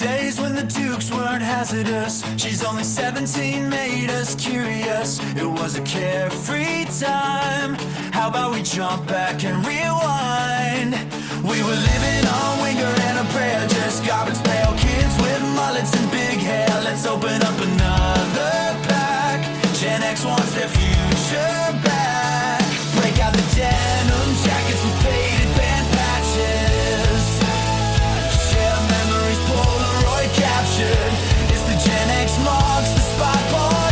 days when the dukes weren't hazardous. She's only 17, made us curious. It was a carefree time. How about we jump back and rewind? We were living on Winger and a prayer, just garbage pail kids with mullets and big hair. Let's open up another pack. Gen X wants their future back. Break out the denim jackets and faded band patches. Share memories, Polaroid captured. It's the Gen X marks, the spot portraits.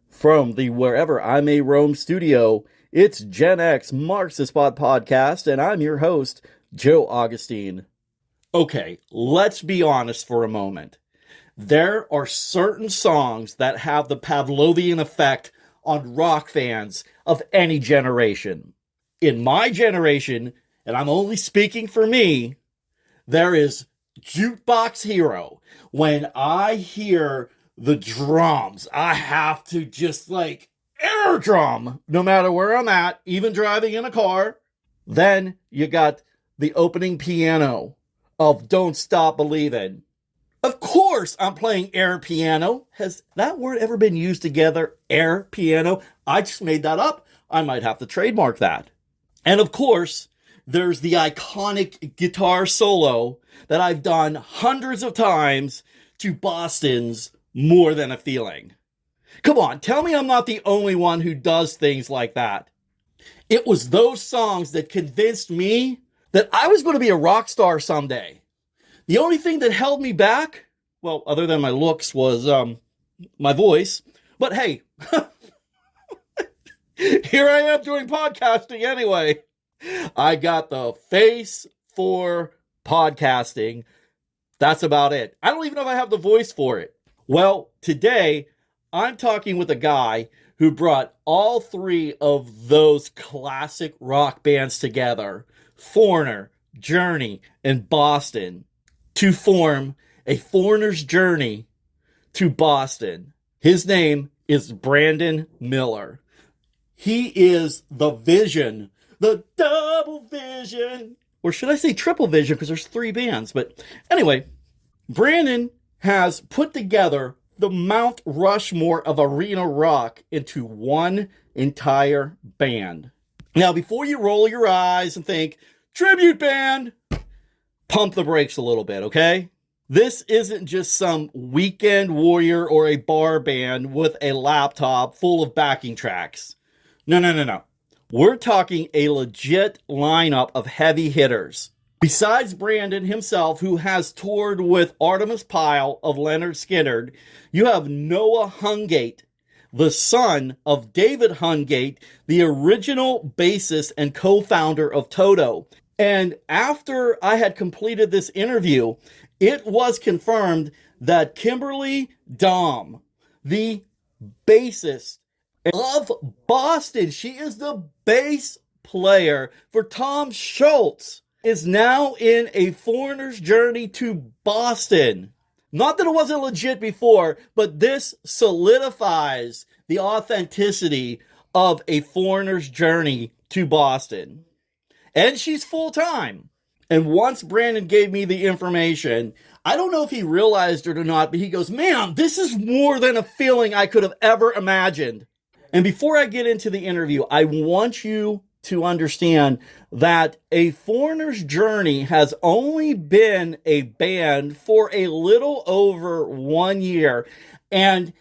From the Wherever I May Roam studio, it's Gen X Marks the Spot podcast, and I'm your host, Joe Augustine. Okay, let's be honest for a moment. There are certain songs that have the Pavlovian effect on rock fans of any generation. In my generation, and I'm only speaking for me, there is Jukebox Hero. When I hear the drums, I have to just air drum, no matter where I'm at, even driving in a car. Then you got the opening piano of Don't Stop Believin'. Of course I'm playing air piano. Has that word ever been used together? Air piano? I just made that up. I might have to trademark that. And of course, there's the iconic guitar solo that I've done hundreds of times to Boston's More Than a Feeling. Come on, tell me I'm not the only one who does things like that. It was those songs that convinced me that I was going to be a rock star someday. The only thing that held me back, well, other than my looks, was my voice. But hey, here I am doing podcasting anyway. I got the face for podcasting. That's about it. I don't even know if I have the voice for it. Well, today I'm talking with a guy who brought all three of those classic rock bands together, Foreigner, Journey, and Boston, to form a Foreigner's Journey to Boston. His name is Brandon Miller. He is the vision, the double vision, or should I say triple vision, because there's three bands. But anyway, Brandon has put together the Mount Rushmore of arena rock into one entire band. Now, before you roll your eyes and think, tribute band, pump the brakes a little bit, okay? This isn't just some weekend warrior or a bar band with a laptop full of backing tracks. No. We're talking a legit lineup of heavy hitters. Besides Brandon himself, who has toured with Artimus Pyle of Leonard Skinner, you have Noah Hungate, the son of David Hungate, the original bassist and co-founder of Toto. And after I had completed this interview, it was confirmed that Kimberly Dom, the bassist of Boston, she is the bass player for Tom Schultz, is now in a Foreigner's Journey to Boston. Not that it wasn't legit before, but this solidifies the authenticity of a Foreigner's Journey to Boston. And she's full-time. And once Brandon gave me the information, I don't know if he realized it or not, but he goes, man, this is more than a feeling I could have ever imagined. And before I get into the interview, I want you to understand that a Foreigner's Journey has only been a band for a little over 1 year. And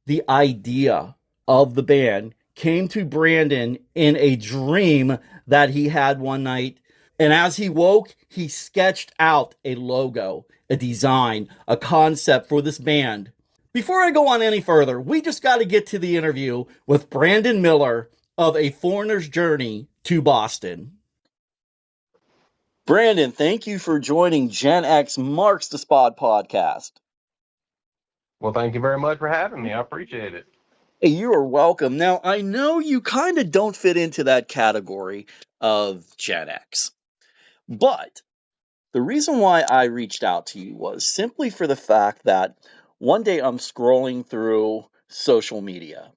the idea of the band came to Brandon in a dream that he had one night. And as he woke, he sketched out a logo, a design, a concept for this band. Before I go on any further, we just got to get to the interview with Brandon Miller of A Foreigner's Journey to Boston. Brandon, thank you for joining Gen X Marks the Spot podcast. Well, thank you very much for having me. I appreciate it. Hey, you are welcome. Now, I know you kind of don't fit into that category of Gen X, but the reason why I reached out to you was simply for the fact that one day I'm scrolling through social media,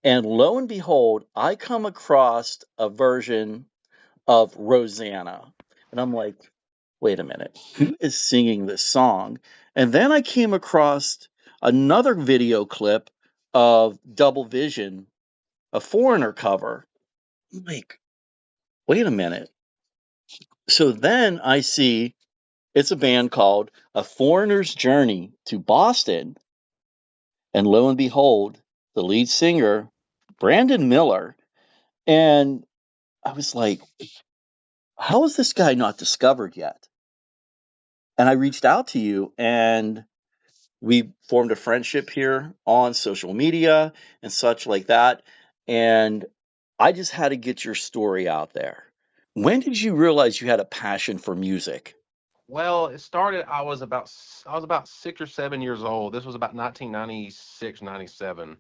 and lo and behold, I come across a version of Rosanna. And I'm like, wait a minute, who is singing this song? And then I came across another video clip of Double Vision, a Foreigner cover. I'm like, wait a minute. So then I see it's a band called A Foreigner's Journey to Boston. And lo and behold, the lead singer, Brandon Miller. And I was like, how is this guy not discovered yet? And I reached out to you, and we formed a friendship here on social media and such like that. And I just had to get your story out there. When did you realize you had a passion for music? Well, it started. I was about 6 or 7 years old. This was about 1996, 97.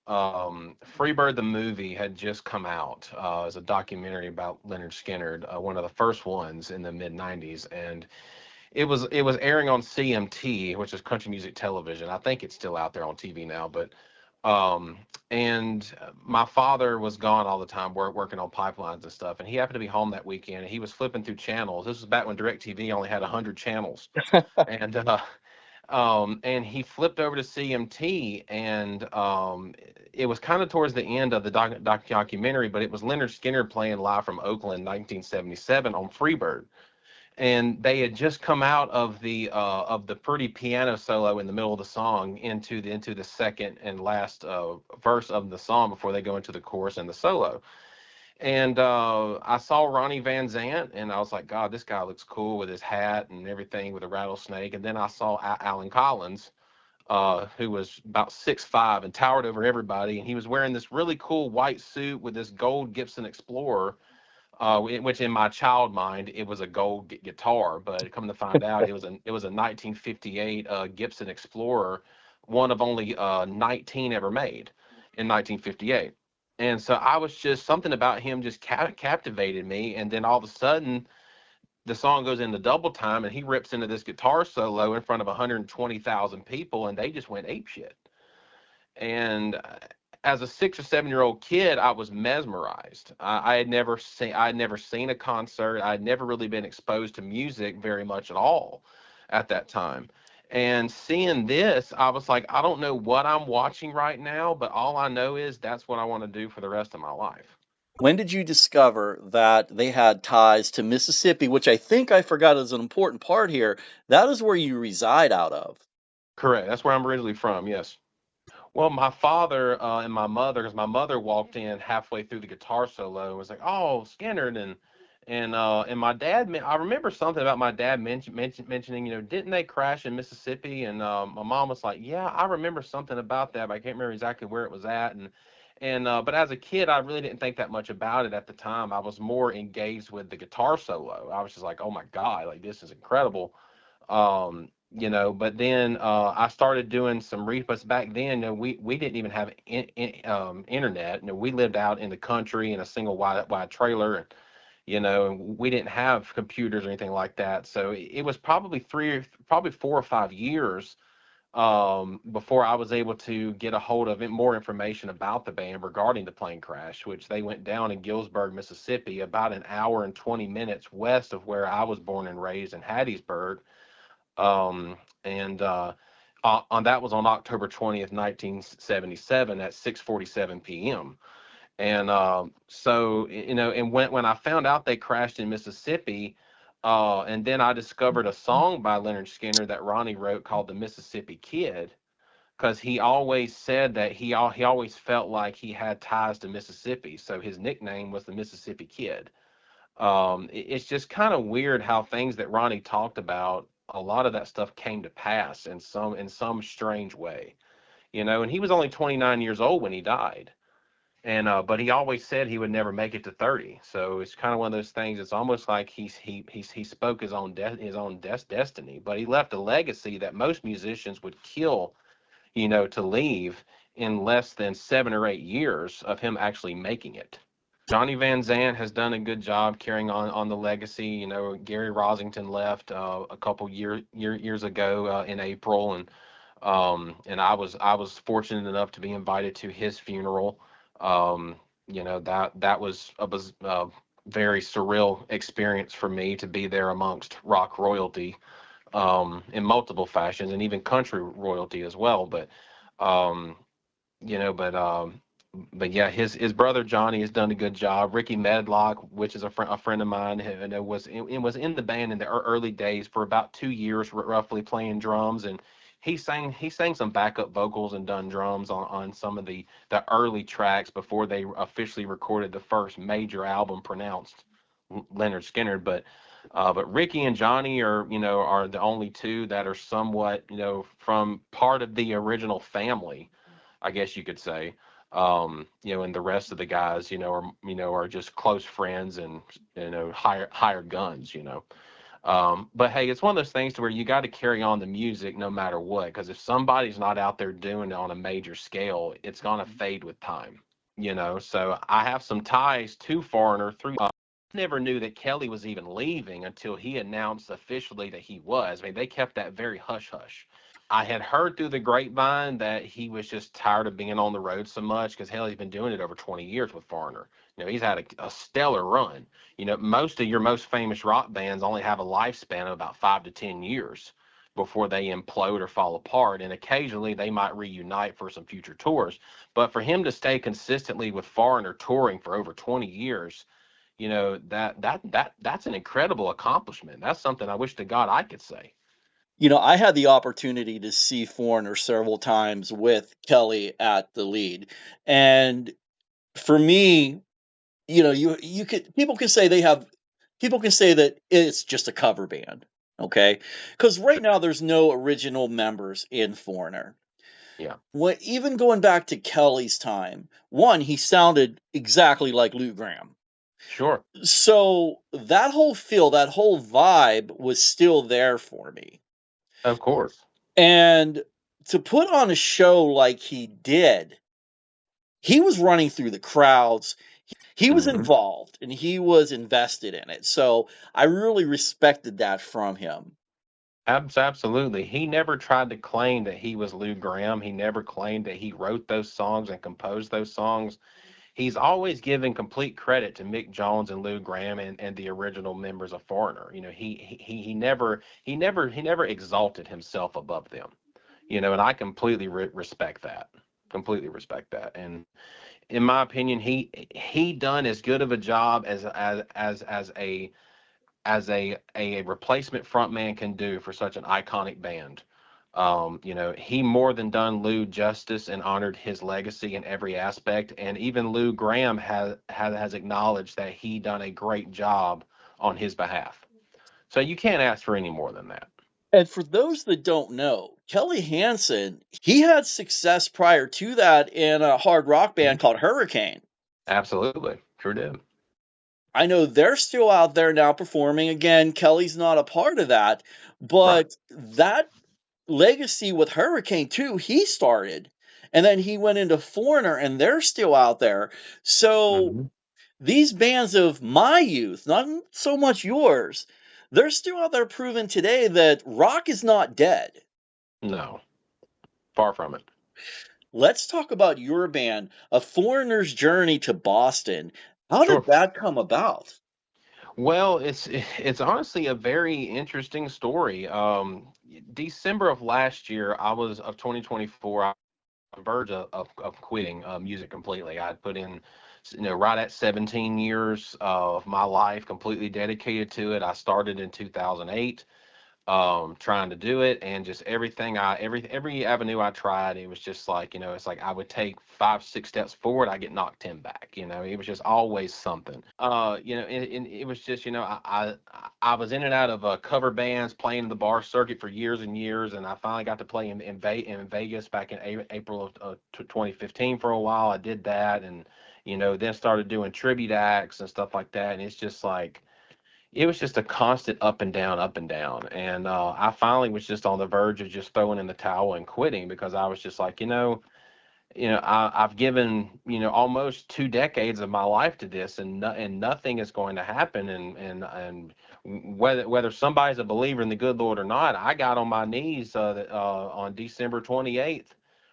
Freebird the movie had just come out as a documentary about Leonard Skinner, one of the first ones in the mid '90s, and it was airing on CMT, which is Country Music Television. I think it's still out there on TV now, but um, and my father was gone all the time, working on pipelines and stuff, and he happened to be home that weekend, and he was flipping through channels. This was back when DirecTV only had 100 channels, and he flipped over to CMT, and it was kind of towards the end of the documentary, but it was Leonard Skinner playing live from Oakland, 1977, on Freebird, and they had just come out of the pretty piano solo in the middle of the song into the second and last verse of the song before they go into the chorus and the solo. And I saw Ronnie Van Zant, and I was like, God, this guy looks cool with his hat and everything with a rattlesnake. And then I saw Alan Collins, who was about 6'5" and towered over everybody, and he was wearing this really cool white suit with this gold Gibson Explorer, which in my child mind it was a gold guitar, but come to find out it was a 1958 Gibson Explorer, one of only 19 ever made in 1958. And so I was just something about him just captivated me, and then all of a sudden the song goes into double time, and he rips into this guitar solo in front of 120,000 people, and they just went apeshit. And as a 6 or 7 year old kid, I was mesmerized. I had never seen a concert. I had never really been exposed to music very much at all at that time. And seeing this, I was like, I don't know what I'm watching right now, but all I know is that's what I want to do for the rest of my life. When did you discover that they had ties to Mississippi, which I think I forgot is an important part here? That is where you reside out of. Correct. That's where I'm originally from. Yes. Well, my father and my mother, because my mother walked in halfway through the guitar solo and was like, "Oh, Skinner," and my dad. I remember something about my dad mentioning, didn't they crash in Mississippi? And my mom was like, "Yeah, I remember something about that, but I can't remember exactly where it was at." And but as a kid, I really didn't think that much about it at the time. I was more engaged with the guitar solo. I was just like, "Oh my God, like this is incredible." But then I started doing some research back then. We didn't even have internet. We lived out in the country in a single wide trailer, and we didn't have computers or anything like that. So it was probably 4 or 5 years before I was able to get a hold of more information about the band regarding the plane crash, which they went down in Gillsburg, Mississippi, about an hour and 20 minutes west of where I was born and raised in Hattiesburg. And on that was on October 20th, 1977 at 6:47 p.m. And so and when I found out they crashed in Mississippi, and then I discovered a song by Leonard Skinner that Ronnie wrote called "The Mississippi Kid," because he always said that he always felt like he had ties to Mississippi, so his nickname was the Mississippi Kid. It's just kind of weird how things that Ronnie talked about, a lot of that stuff came to pass in some strange way, and he was only 29 years old when he died, and but he always said he would never make it to 30. So it's kind of one of those things. It's almost like he spoke his own destiny, but he left a legacy that most musicians would kill, to leave in less than 7 or 8 years of him actually making it. Johnny Van Zant has done a good job carrying on the legacy. Gary Rosington left a couple years ago in April, and I was fortunate enough to be invited to his funeral. That was very surreal experience for me to be there amongst rock royalty, in multiple fashions, and even country royalty as well. But um, you know, but yeah, his brother Johnny has done a good job. Ricky Medlock, which is a friend of mine, and it was in the band in the early days for about 2 years, roughly playing drums, and he sang some backup vocals and done drums on some of the early tracks before they officially recorded the first major album pronounced Leonard Skinner. But Ricky and Johnny are the only two that are somewhat, from part of the original family, I guess you could say. And the rest of the guys, are just close friends and, higher guns. But hey, it's one of those things to where you got to carry on the music no matter what, because if somebody's not out there doing it on a major scale, it's gonna fade with time. So I have some ties to Foreigner through. Never knew that Kelly was even leaving until he announced officially that he was. I mean, they kept that very hush hush. I had heard through the grapevine that he was just tired of being on the road so much, because hell, he's been doing it over 20 years with Foreigner. He's had a stellar run. Most of your most famous rock bands only have a lifespan of about 5 to 10 years before they implode or fall apart. And occasionally they might reunite for some future tours. But for him to stay consistently with Foreigner touring for over 20 years, that's an incredible accomplishment. That's something I wish to God I could say. I had the opportunity to see Foreigner several times with Kelly at the lead. And for me, you could people can say that it's just a cover band, okay? Because right now there's no original members in Foreigner. Yeah. Even going back to Kelly's time, one, he sounded exactly like Lou Gramm. Sure. So that whole feel, that whole vibe was still there for me. Of course. And to put on a show like he did, he was running through the crowds. He was involved and he was invested in it. So I really respected that from him. Absolutely. He never tried to claim that he was Lou Gramm. He never claimed that he wrote those songs and composed those songs. He's always given complete credit to Mick Jones and Lou Gramm and the original members of Foreigner. He never exalted himself above them. And I completely respect that. Completely respect that. And in my opinion, he done as good of a job as a replacement frontman can do for such an iconic band. He more than done Lou justice and honored his legacy in every aspect. And even Lou Gramm has acknowledged that he done a great job on his behalf. So you can't ask for any more than that. And for those that don't know, Kelly Hansen, he had success prior to that in a hard rock band called Hurricane. Absolutely. Sure did. I know they're still out there now performing. Again, Kelly's not a part of that, but that legacy with Hurricane too, he started. And then he went into Foreigner and they're still out there. So these bands of my youth, not so much yours, they're still out there proving today that rock is not dead. No, far from it. Let's talk about your band, A Foreigner's Journey to Boston. How did that come about? Well, it's honestly a very interesting story. December of last year, of 2024, I was on the verge of quitting music completely. I'd put in, right at 17 years of my life completely dedicated to it. I started in 2008. Trying to do it, and just every avenue I tried, it was just like, it's like I would take 5-6 steps forward, I get knocked 10 back. It was just always something. And it was just, I was in and out of cover bands, playing the bar circuit for years and years, and I finally got to play in Vegas back in April of 2015 for a while. I did that, and then started doing tribute acts and stuff like that, and it's just like, it was just a constant up and down, up and down. And I finally was just on the verge of just throwing in the towel and quitting, because I was just like, I've given, almost 2 decades of my life to this, and nothing is going to happen. And whether somebody's a believer in the good Lord or not, I got on my knees on December 28th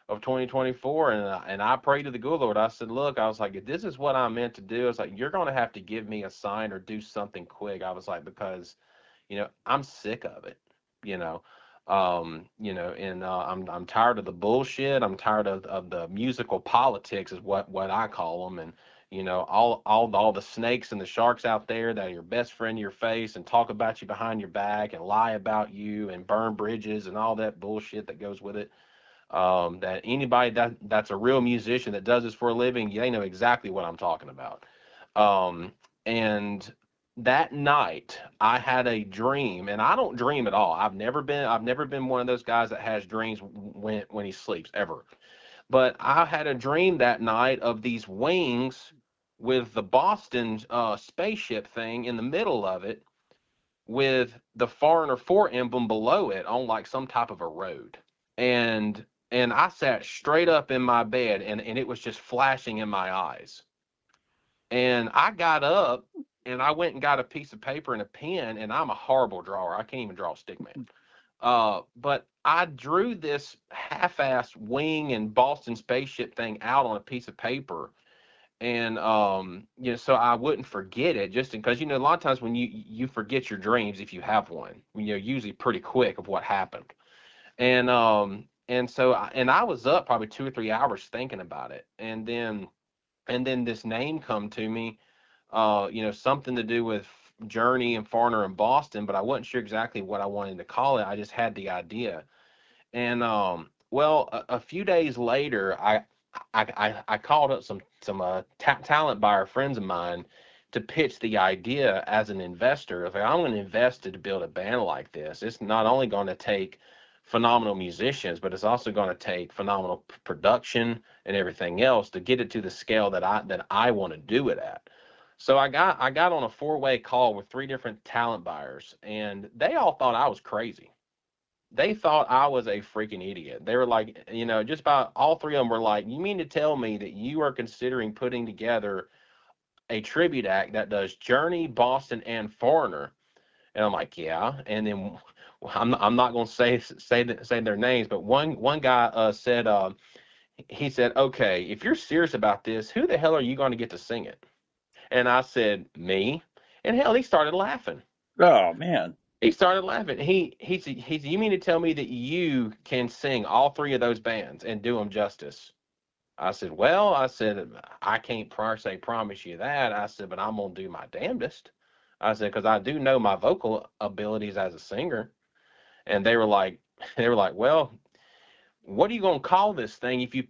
of 2024, and I prayed to the good Lord. I said, look, I was like, if this is what I'm meant to do, I was like, you're going to have to give me a sign or do something quick. I was like, because, I'm sick of it, you know, and I'm tired of the bullshit. I'm tired of the musical politics is what I call them. And, all the snakes and the sharks out there that are your best friend to your face and talk about you behind your back and lie about you and burn bridges and all that bullshit that goes with it. That anybody that's a real musician that does this for a living, they know exactly what I'm talking about. And that night I had a dream, and I don't dream at all. I've never been one of those guys that has dreams when he sleeps ever. But I had a dream that night of these wings with the Boston spaceship thing in the middle of it, with the Foreigner 4 emblem below it on like some type of a road. And I sat straight up in my bed, and it was just flashing in my eyes. And I got up and I went and got a piece of paper and a pen, and I'm a horrible drawer. I can't even draw a stick man. But I drew this half-assed wing and Boston spaceship thing out on a piece of paper. And so I wouldn't forget it, just because, a lot of times when you forget your dreams, if you have one, usually pretty quick of what happened. And so I was up probably 2 or 3 hours thinking about it. And then this name come to me, something to do with Journey and Foreigner in Boston, but I wasn't sure exactly what I wanted to call it. I just had the idea. And a few days later, I called up some talent buyer friends of mine to pitch the idea as an investor. If I'm going to invest to build a band like this, it's not only going to take phenomenal musicians, but it's also going to take phenomenal production and everything else to get it to the scale that I want to do it at. So I got on a 4-way call with 3 different talent buyers, and they all thought I was crazy. They thought I was a freaking idiot. They were like, just about all 3 of them were like, you mean to tell me that you are considering putting together a tribute act that does Journey, Boston, and Foreigner? And I'm like, yeah. And then I'm not going to say their names, but one guy said, he said, okay, if you're serious about this, who the hell are you going to get to sing it? And I said, me. And hell, he started laughing. Oh man. He started laughing. He said, you mean to tell me that you can sing all 3 of those bands and do them justice? I said, well, I can't promise you that. I said, but I'm going to do my damnedest. I said, because I do know my vocal abilities as a singer. And they were like, well, what are you going to call this thing if you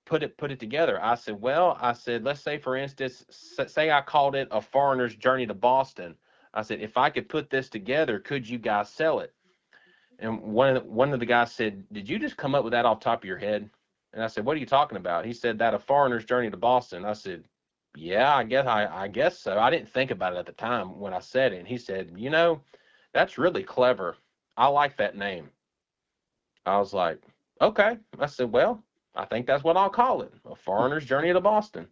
put it together? I said, let's say, for instance, say I called it A Foreigner's Journey to Boston. I said, if I could put this together, could you guys sell it? And one of the guys said, did you just come up with that off the top of your head? And I said, what are you talking about? He said, that A Foreigner's Journey to Boston. I said, yeah, I guess so. I didn't think about it at the time when I said it. And he said, that's really clever. I like that name. I was like, okay. I said, well, I think that's what I'll call it, A Foreigner's Journey to Boston.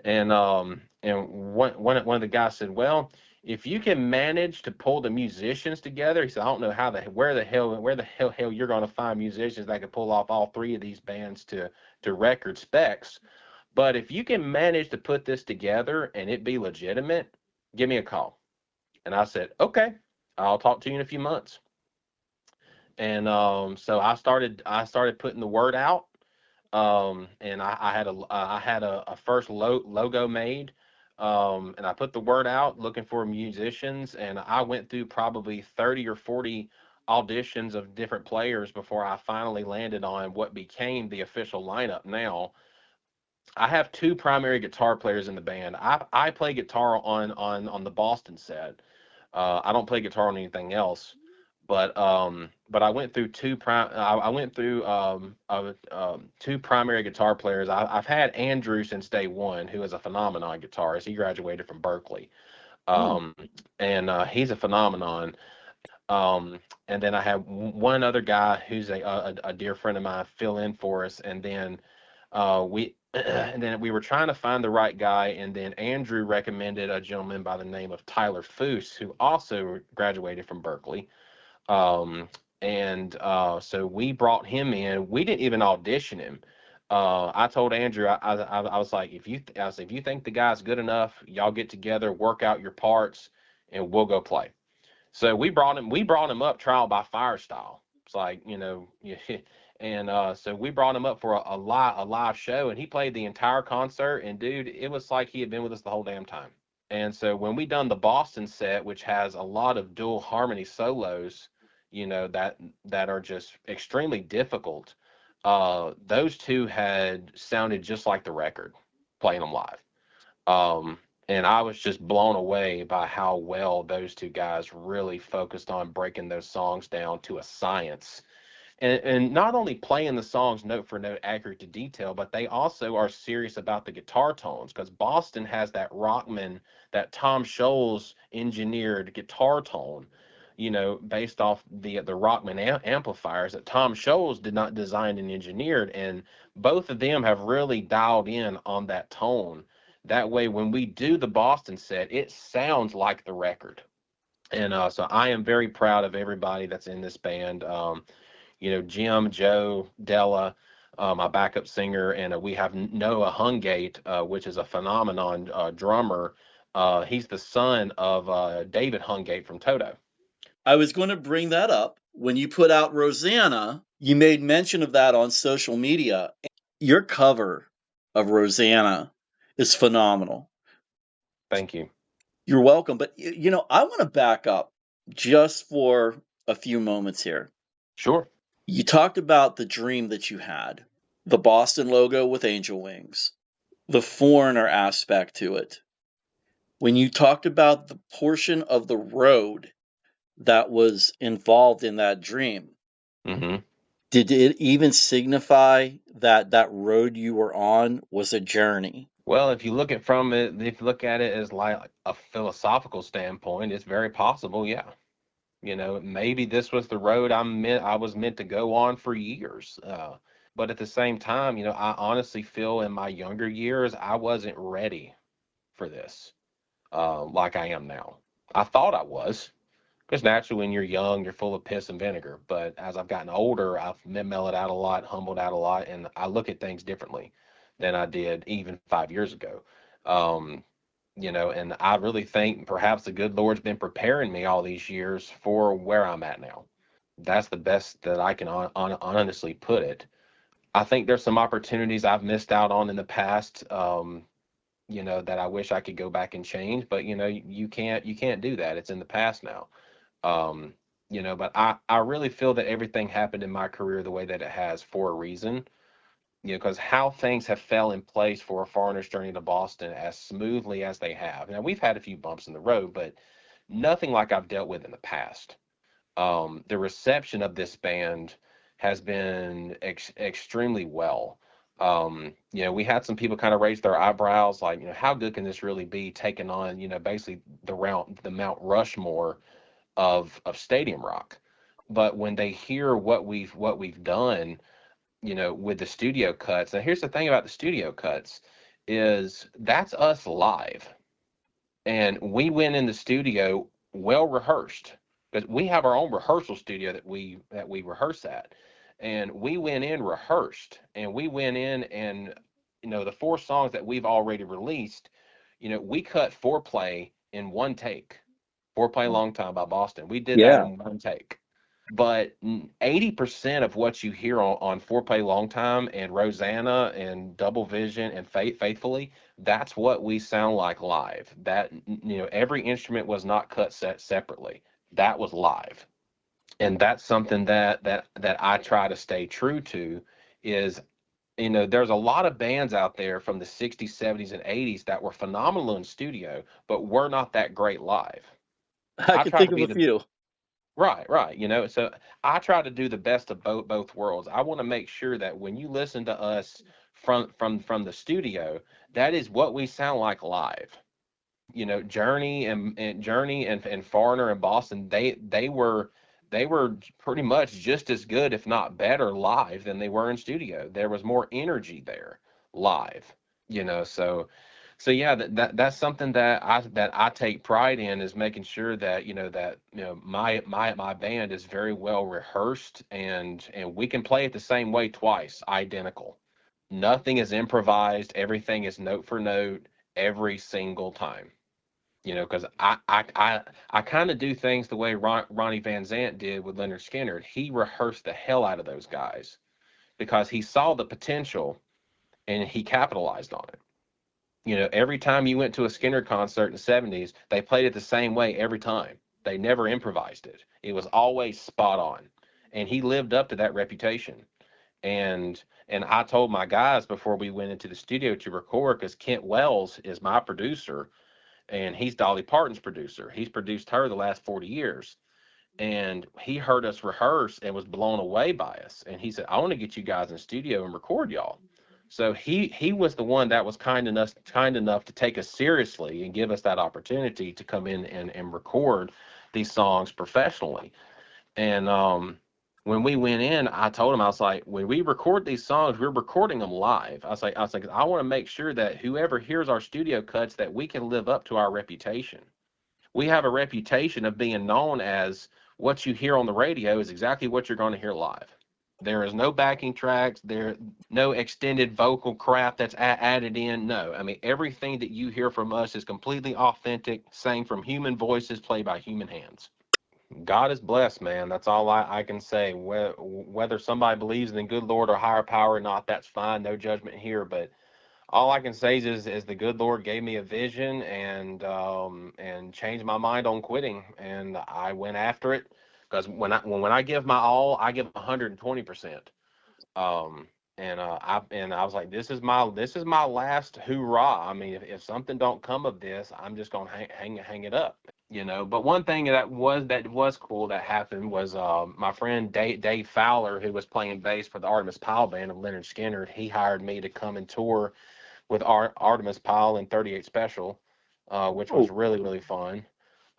And one of the guys said, well, if you can manage to pull the musicians together, he said, I don't know where the hell you're going to find musicians that can pull off all 3 of these bands to record specs. But if you can manage to put this together and it be legitimate, give me a call. And I said, okay, I'll talk to you in a few months. And so I started putting the word out. And I had a first logo made. And I put the word out looking for musicians, and I went through probably 30 or 40 auditions of different players before I finally landed on what became the official lineup. Now, I have 2 primary guitar players in the band. I play guitar on the Boston set. I don't play guitar on anything else. But I went through 2 primary guitar players. I've had Andrew since day one, who is a phenomenon guitarist. He graduated from Berkeley, and he's a phenomenon. And then I have one other guy who's a dear friend of mine fill in for us, and then we were trying to find the right guy, and then Andrew recommended a gentleman by the name of Tyler Foose, who also graduated from Berkeley. And so we brought him in. We didn't even audition him. I told Andrew, I was like, I said, if you think the guy's good enough, y'all get together, work out your parts, and we'll go play. So we brought him up trial by fire style. It's like, and so we brought him up for a live show, and he played the entire concert. And dude, it was like he had been with us the whole damn time. And so when we done the Boston set, which has a lot of dual harmony solos, that are just extremely difficult, those two had sounded just like the record playing them live. And I was just blown away by how well those two guys really focused on breaking those songs down to a science. And not only playing the songs note for note accurate to detail, but they also are serious about the guitar tones, because Boston has that Rockman, that Tom Scholz engineered guitar tone, based off the Rockman amplifiers that Tom Scholz did not design and engineered. And both of them have really dialed in on that tone. That way, when we do the Boston set, it sounds like the record. And so I am very proud of everybody that's in this band. Jim, Joe, Della, my backup singer, and we have Noah Hungate, which is a phenomenon drummer. He's the son of David Hungate from Toto. I was going to bring that up. When you put out Rosanna, you made mention of that on social media. Your cover of Rosanna is phenomenal. Thank you. You're welcome. But, I want to back up just for a few moments here. Sure. You talked about the dream that you had, the Boston logo with angel wings, the foreigner aspect to it. When you talked about the portion of the road that was involved in that dream, did it even signify that that road you were on was a journey? Well, if you look at it as like a philosophical standpoint, it's very possible, yeah. Maybe this was the road I was meant to go on for years. But at the same time, I honestly feel in my younger years, I wasn't ready for this like I am now. I thought I was, because naturally when you're young, you're full of piss and vinegar. But as I've gotten older, I've mellowed out a lot, humbled out a lot, and I look at things differently than I did even 5 years ago. And I really think perhaps the good Lord's been preparing me all these years for where I'm at now. That's the best that I can honestly put it. I think there's some opportunities I've missed out on in the past, that I wish I could go back and change, but you can't do that. It's in the past now. But I really feel that everything happened in my career the way that it has for a reason. Because how things have fell in place for a foreigner's journey to Boston as smoothly as they have. Now, we've had a few bumps in the road, but nothing like I've dealt with in the past. The reception of this band has been extremely well. We had some people kind of raise their eyebrows, like, how good can this really be, taking on, basically the Mount Rushmore of stadium rock. But when they hear what we've done, with the studio cuts. Now, here's the thing about the studio cuts is that's us live. And we went in the studio well rehearsed, because we have our own rehearsal studio that we rehearse at. And we went in rehearsed, and we went in and, the 4 songs that we've already released, we cut Foreplay in one take. Foreplay Long Time by Boston. We did that in one take. But 80% of what you hear on Foreplay Long Time and Rosanna and Double Vision and Faithfully, that's what we sound like live. That, every instrument was not cut separately. That was live. And that's something that I try to stay true to is, there's a lot of bands out there from the 60s, 70s, and 80s that were phenomenal in studio, but were not that great live. I can think of a few. Right. So I try to do the best of both worlds. I want to make sure that when you listen to us from the studio, that is what we sound like live. Journey and Foreigner and Boston, they were pretty much just as good, if not better, live than they were in studio. There was more energy there live. So So yeah, that's something that I take pride in, is making sure that my band is very well rehearsed, and we can play it the same way twice, identical. Nothing is improvised. Everything is note for note every single time. Because I kind of do things the way Ronnie Van Zant did with Leonard Skinner. He rehearsed the hell out of those guys because he saw the potential and he capitalized on it. Every time you went to a Skinner concert in the 70s, they played it the same way every time. They never improvised it. It was always spot on. And he lived up to that reputation. And I told my guys before we went into the studio to record, because Kent Wells is my producer, and he's Dolly Parton's producer. He's produced her the last 40 years. And he heard us rehearse and was blown away by us. And he said, I want to get you guys in the studio and record y'all. So he was the one that was kind enough to take us seriously and give us that opportunity to come in and record these songs professionally. And when we went in, I told him, I was like, when we record these songs, we're recording them live. I was like, I want to make sure that whoever hears our studio cuts, that we can live up to our reputation. We have a reputation of being known as, what you hear on the radio is exactly what you're going to hear live. There is no backing tracks. There no extended vocal crap that's added in. No, I mean, everything that you hear from us is completely authentic, sang from human voices, played by human hands. God is blessed, man. That's all I can say. Whether somebody believes in the good Lord or higher power or not, that's fine. No judgment here. But all I can say is the good Lord gave me a vision and changed my mind on quitting, and I went after it. Because when I give my all, I give 120%. I was like, this is my last hoorah. I mean, if something don't come of this, I'm just gonna hang it up. But one thing that was cool that happened was my friend Dave Fowler, who was playing bass for the Artimus Pyle band of Leonard Skinner. He hired me to come and tour with Artimus Pyle and 38 Special, which was really, really fun.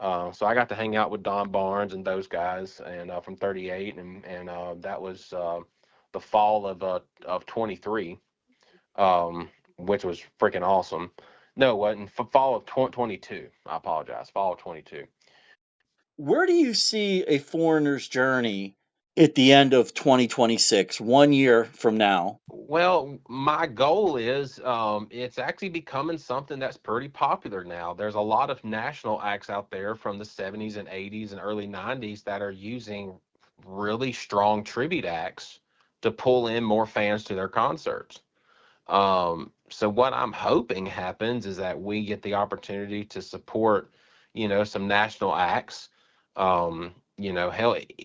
So I got to hang out with Don Barnes and those guys, and from 38, and that was the fall of 23, which was freaking awesome. No, it wasn't. Fall of 22. I apologize. Fall of 22. Where do you see a Foreigner's journey at the end of 2026, 1 year from now? Well, my goal is it's actually becoming something that's pretty popular now. There's a lot of national acts out there from the 70s and 80s and early 90s that are using really strong tribute acts to pull in more fans to their concerts. So what I'm hoping happens is that we get the opportunity to support, some national acts. Hell,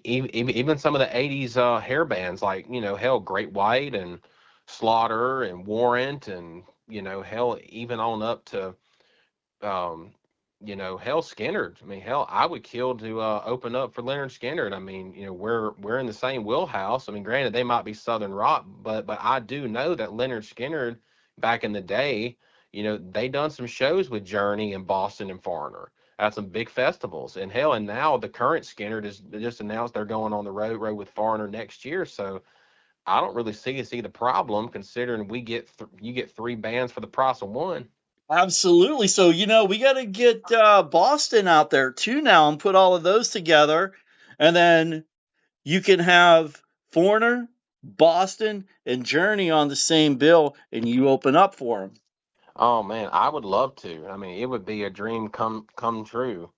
even some of the 80s hair bands, like, hell, Great White and Slaughter and Warrant, and, hell, even on up to, hell, Skinner. I mean, hell, I would kill to open up for Leonard Skinner. I mean, we're in the same wheelhouse. I mean, granted, they might be Southern rock, but I do know that Leonard Skinner back in the day, they done some shows with Journey in Boston and Foreigner at some big festivals. And hell, and now the current Skinner just announced they're going on the road with Foreigner next year. So I don't really see the problem, considering you get three bands for the price of one. Absolutely. So, we got to get Boston out there too now and put all of those together. And then you can have Foreigner, Boston, and Journey on the same bill, and you open up for them. Oh man, I would love to. I mean, it would be a dream come true.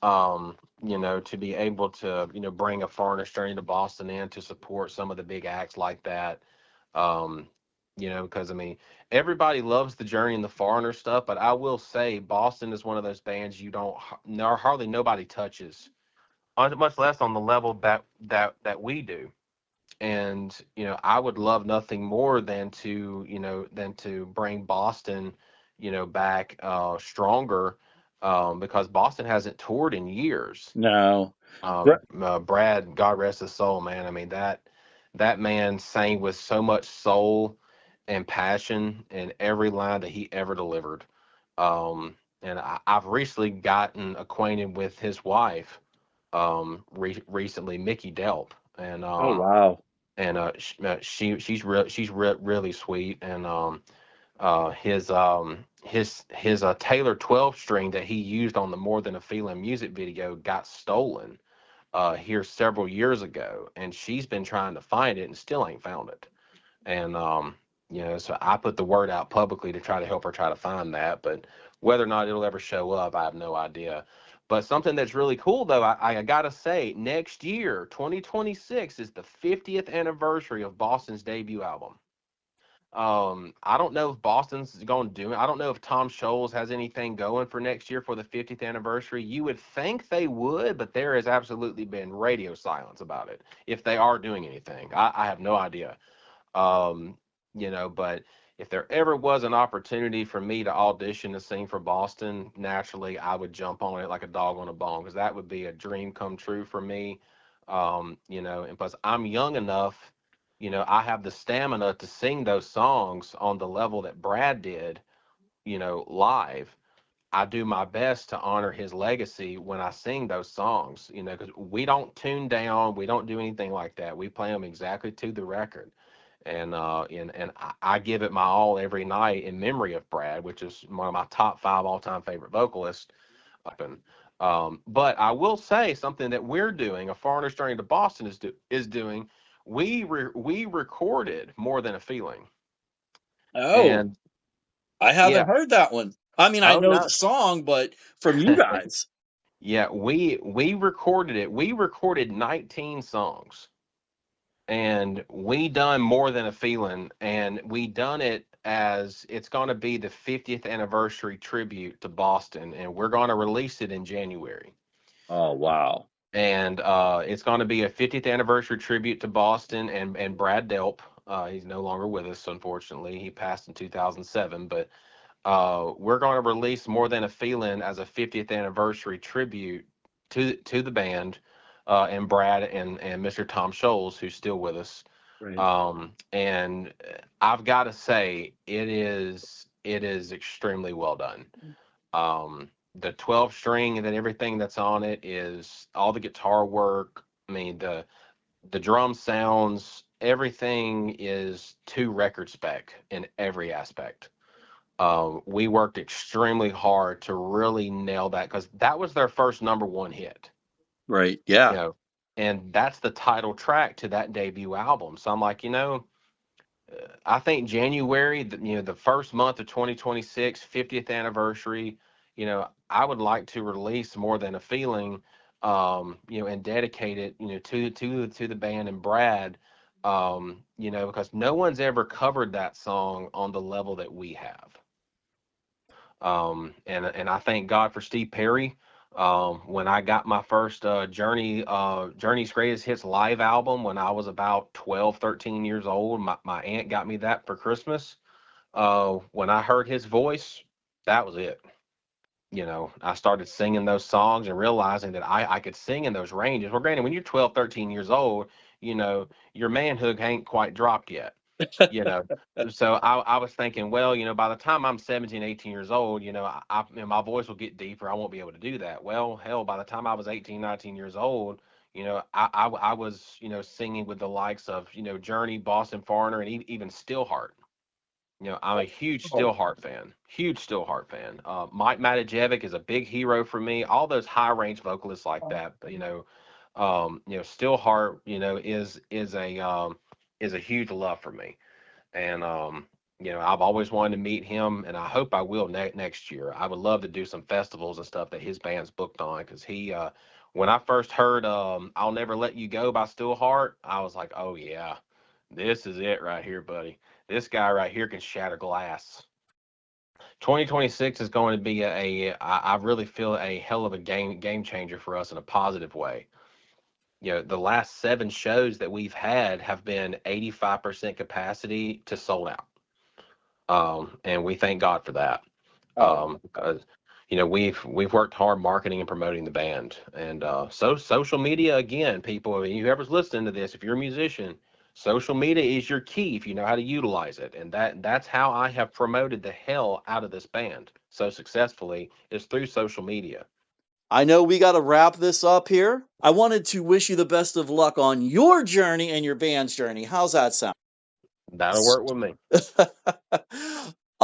To be able to, bring a Foreigner's Journey to Boston in to support some of the big acts like that. Because I mean, everybody loves the Journey and the Foreigner stuff, but I will say Boston is one of those bands hardly nobody touches, much less on the level that we do. And I would love nothing more than to bring Boston back stronger, because Boston hasn't toured in years. No. Brad, God rest his soul, man. I mean, that man sang with so much soul and passion in every line that he ever delivered. And I've recently gotten acquainted with his wife recently, Mickey Delp. And oh wow. And she's really sweet, and his Taylor 12 string that he used on the More Than a Feeling music video got stolen here several years ago, and she's been trying to find it and still ain't found it. And so I put the word out publicly to try to help her try to find that, but whether or not it'll ever show up, I have no idea. But something that's really cool, though, I gotta say, next year, 2026, is the 50th anniversary of Boston's debut album. I don't know if Boston's going to do it. I don't know if Tom Scholes has anything going for next year for the 50th anniversary. You would think they would, but there has absolutely been radio silence about it. If they are doing anything, I have no idea. But if there ever was an opportunity for me to audition to sing for Boston, naturally I would jump on it like a dog on a bone, because that would be a dream come true for me. And plus I'm young enough. I have the stamina to sing those songs on the level that Brad did, live. I do my best to honor his legacy when I sing those songs, because we don't tune down. We don't do anything like that. We play them exactly to the record. And I give it my all every night in memory of Brad, which is one of my top 5 all-time favorite vocalists. But I will say something that we're doing, A Foreigner's Journey to Boston is doing. We recorded More Than a Feeling. Oh, and I haven't heard that one. I mean, I know no. the song, but from you guys. Yeah, we recorded it. We recorded 19 songs, and we done More Than a Feeling, and we done it as it's going to be the 50th anniversary tribute to Boston, and we're going to release it in January. Oh, wow. And it's going to be a 50th anniversary tribute to Boston and Brad Delp. He's no longer with us, unfortunately. He passed in 2007. But we're going to release More Than a Feeling as a 50th anniversary tribute to the band and Brad and Mr. Tom Scholes, who's still with us. Right. And I've got to say, it is extremely well done. The 12 string and then everything that's on it is all the guitar work. I mean, the drum sounds, everything is to record spec in every aspect. We worked extremely hard to really nail that, because that was their first #1 hit. Right. Yeah. And that's the title track to that debut album. So I'm like, I think January, the first month of 2026, 50th anniversary, I would like to release More Than a Feeling, and dedicate it, to the band and Brad, because no one's ever covered that song on the level that we have. And I thank God for Steve Perry. When I got my first Journey's Greatest Hits live album when I was about 12, 13 years old, my aunt got me that for Christmas. When I heard his voice, that was it. I started singing those songs and realizing that I could sing in those ranges. Well, granted, when you're 12, 13 years old, your manhood ain't quite dropped yet. So I was thinking, well, by the time I'm 17, 18 years old, my voice will get deeper. I won't be able to do that. Well, hell, by the time I was 18, 19 years old, I was, singing with the likes of, Journey, Boston Foreigner, and even Stillheart. I'm a huge Stillheart fan. Mike Matajevic is a big hero for me. All those high range vocalists like that, but Stillheart, is a huge love for me. And I've always wanted to meet him, and I hope I will next year. I would love to do some festivals and stuff that his band's booked on, because he when I first heard I'll Never Let You Go by Stillheart, I was like, oh yeah, this is it right here, buddy. This guy right here can shatter glass. 2026 is going to be I really feel a hell of a game changer for us in a positive way. The last 7 shows that we've had have been 85% capacity to sold out. And we thank God for that. Because we've worked hard marketing and promoting the band. And so social media, again, people, whoever's listening to this, if you're a musician, social media is your key if you know how to utilize it. And that's how I have promoted the hell out of this band so successfully, is through social media. I know we got to wrap this up here. I wanted to wish you the best of luck on your journey and your band's journey. How's that sound? That'll work with me.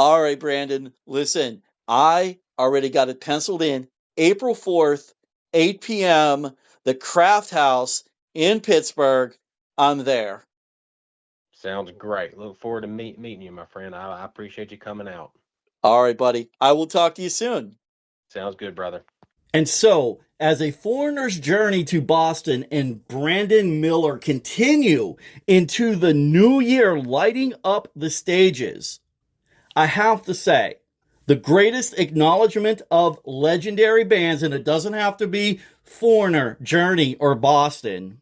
All right, Brandon, listen, I already got it penciled in. April 4th, 8 p.m., the Craft House in Pittsburgh. I'm there. Sounds great. Look forward to meeting you, my friend. I appreciate you coming out. All right, buddy. I will talk to you soon. Sounds good, brother. And so, as a foreigner's journey to Boston and Brandon Miller continue into the new year lighting up the stages, I have to say, the greatest acknowledgement of legendary bands, and it doesn't have to be Foreigner, Journey, or Boston,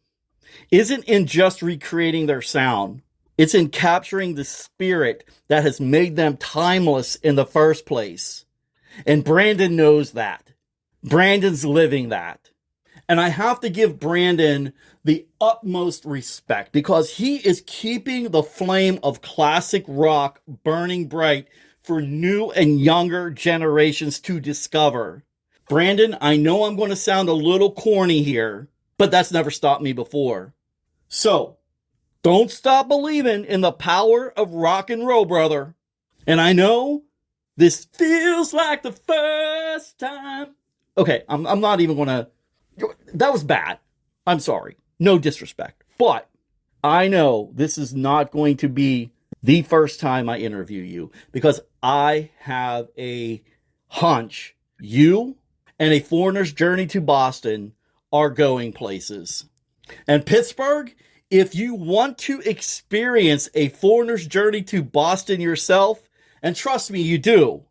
isn't in just recreating their sound. It's in capturing the spirit that has made them timeless in the first place. And Brandon knows that. Brandon's living that. And I have to give Brandon the utmost respect because he is keeping the flame of classic rock burning bright for new and younger generations to discover. Brandon, I know I'm going to sound a little corny here, but that's never stopped me before. So, don't stop believing in the power of rock and roll, brother. And I know this feels like the first time. Okay, I'm not even going to... That was bad. I'm sorry. No disrespect. But I know this is not going to be the first time I interview you because I have a hunch you and A Foreigner's Journey to Boston are going places. And Pittsburgh, if you want to experience A Foreigner's Journey to Boston yourself, and trust me, you do,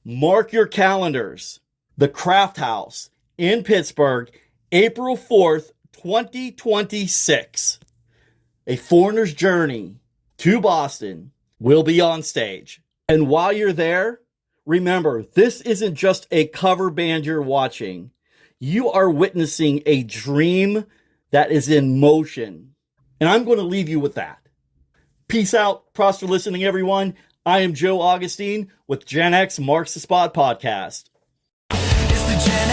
mark your calendars. The Craft House in Pittsburgh, April 4th, 2026. A Foreigner's Journey to Boston will be on stage. And while you're there, remember, this isn't just a cover band you're watching. You are witnessing a dream that is in motion. And I'm going to leave you with that. Peace out. Props for listening, everyone. I am Joe Augustine with Gen X Marks the Spot podcast. It's the Gen